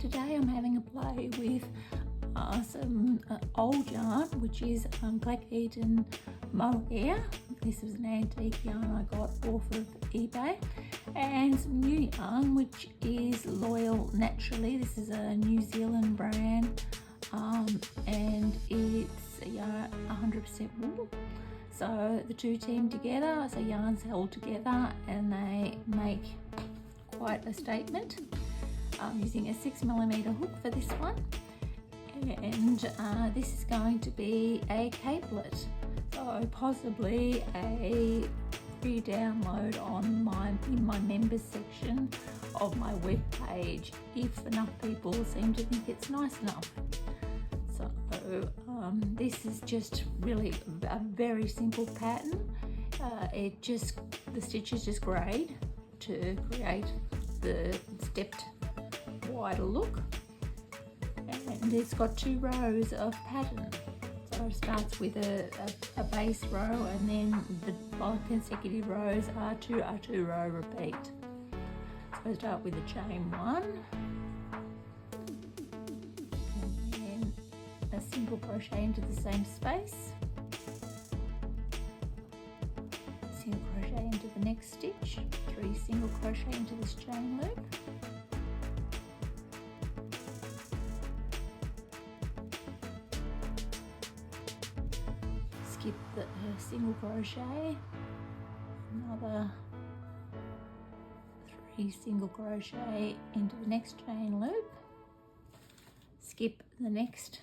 Today I'm having a play with some old yarn, which is Capelet mohair. This is an antique yarn I got off of eBay, and some new yarn, which is Loyal Naturally. This is a New Zealand brand, and it's a yarn 100% wool. So the two team together, so yarns held together, and they make quite a statement. I'm using a 6mm hook for this one, and this is going to be a capelet, so possibly a free download in my members section of my web page if enough people seem to think it's nice enough. So this is just really a very simple pattern. The stitches just grade to create the stepped wider look, and it's got 2 rows of pattern. So it starts with a base row, and then the consecutive rows are 2 row repeat. So I start with a chain 1, and then a single crochet into the same space, single crochet into the next stitch, 3 single crochet into this chain loop, skip the single crochet, another 3 single crochet into the next chain loop, skip the next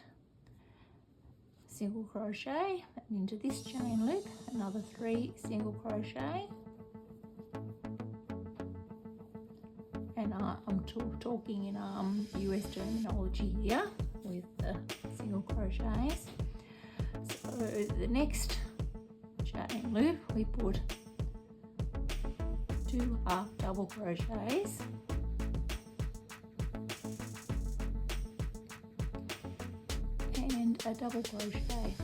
single crochet and into this chain loop, another 3 single crochet, and I'm talking in US terminology here with the single crochets. So the next chain loop we put 2 half double crochets, and a double crochet.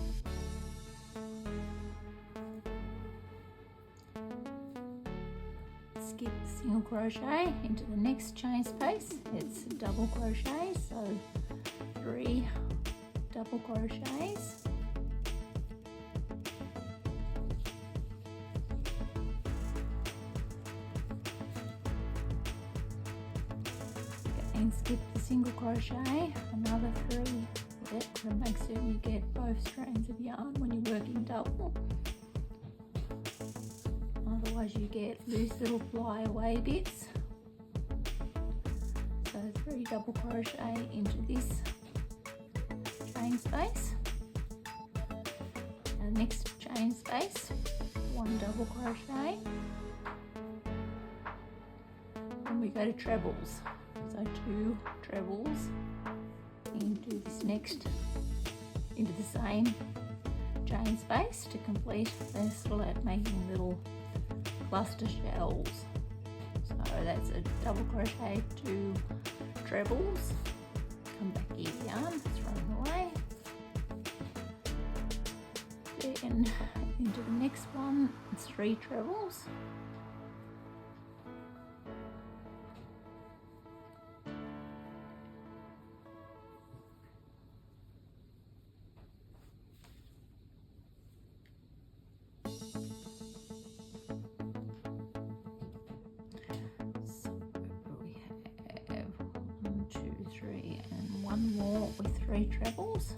Skip the single crochet into the next chain space, it's double crochet, so 3 double crochets, and skip the single crochet, another 3. To make certain you get both strands of yarn when you're working double, otherwise you get loose little fly away bits. So 3 double crochet into this chain space, and next chain space 1 double crochet, and we go to trebles, so 2 trebles into the same chain space to complete this, making little cluster shells. So that's a double crochet, 2 trebles, come back in yarn, throw them away, then into the next one, it's 3 trebles, and 1 more with 3 trebles,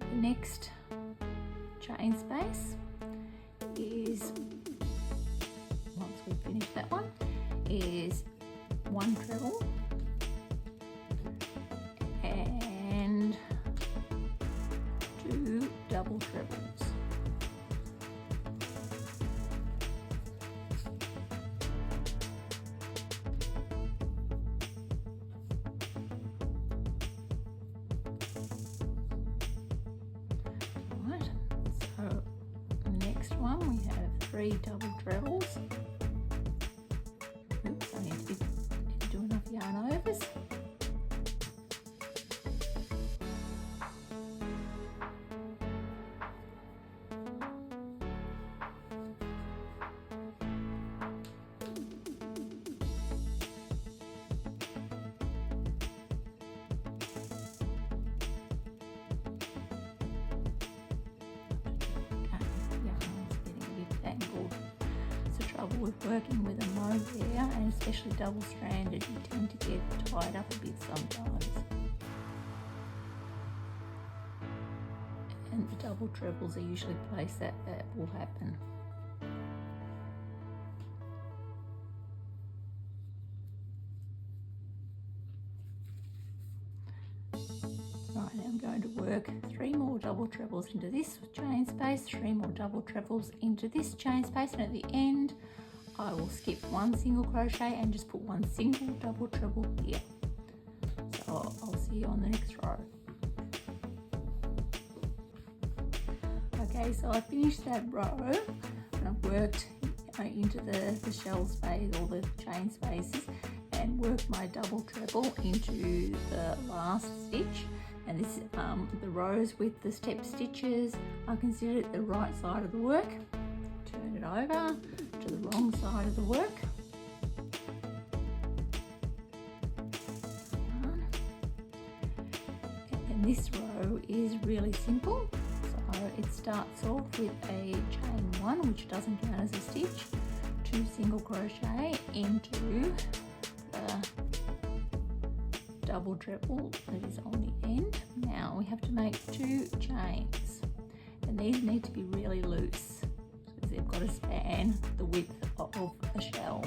the next chain space is, once we finish that one, is 1 treble and 2 double trebles. Right, so next one we have 3 double trebles. Oops, I need to do enough yarn overs. Trouble with working with a mohair, and especially double stranded, you tend to get tied up a bit sometimes. And the double trebles are usually a place that will happen. Right, now I'm going to work 3 more double trebles into this chain space, 3 more double trebles into this chain space, and at the end I will skip 1 single crochet and just put 1 single double treble here. So I'll see you on the next row. Okay, so I finished that row and I've worked into the shell space or the chain spaces and worked my double treble into the last stitch. And this the rows with the step stitches, I consider it the right side of the work. Turn it over to the wrong side of the work. And this row is really simple. So it starts off with a chain 1, which doesn't count as a stitch, 2 single crochet into the double treble that is on the end. Now we have to make 2 chains, and these need to be really loose because they've got to span the width of the shell.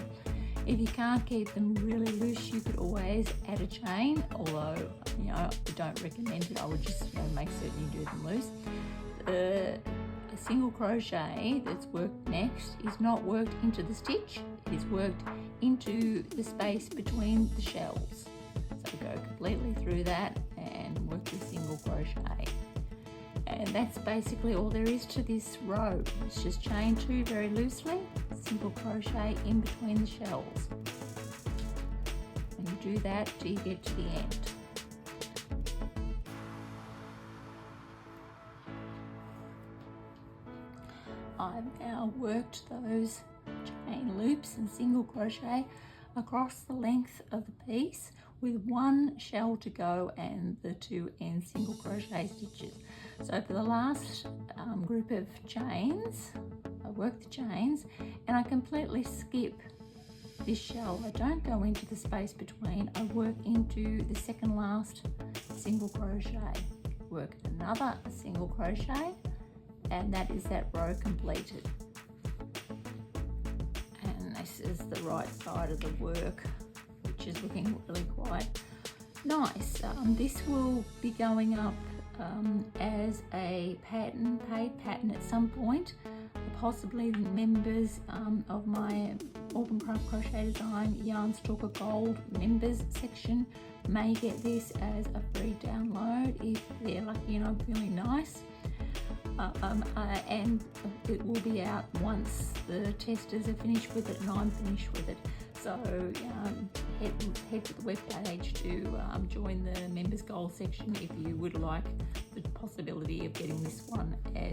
If you can't keep them really loose, you could always add a chain, although I don't recommend it. I would just make certain you do them loose. A single crochet that's worked next is not worked into the stitch, it is worked into the space between the shells. So go completely through that and work the single crochet. And that's basically all there is to this row. It's just chain 2 very loosely, single crochet in between the shells. And you do that till you get to the end. I've now worked those chain loops and single crochet across the length of the piece with 1 shell to go and the 2 end single crochet stitches. So for the last group of chains, I work the chains and I completely skip this shell. I don't go into the space between, I work into the second last single crochet, work another single crochet, and that is that row completed. And this is the right side of the work, which is looking really quite nice. This will be going up as a pattern, paid pattern at some point. Possibly the members of my Auburn Craft Crochet Design Yarn Stalker Gold members section may get this as a free download if they're lucky and I'm feeling nice. And it will be out once the testers are finished with it and I'm finished with it. So head to the webpage to join the members gold section if you would like the possibility of getting this one as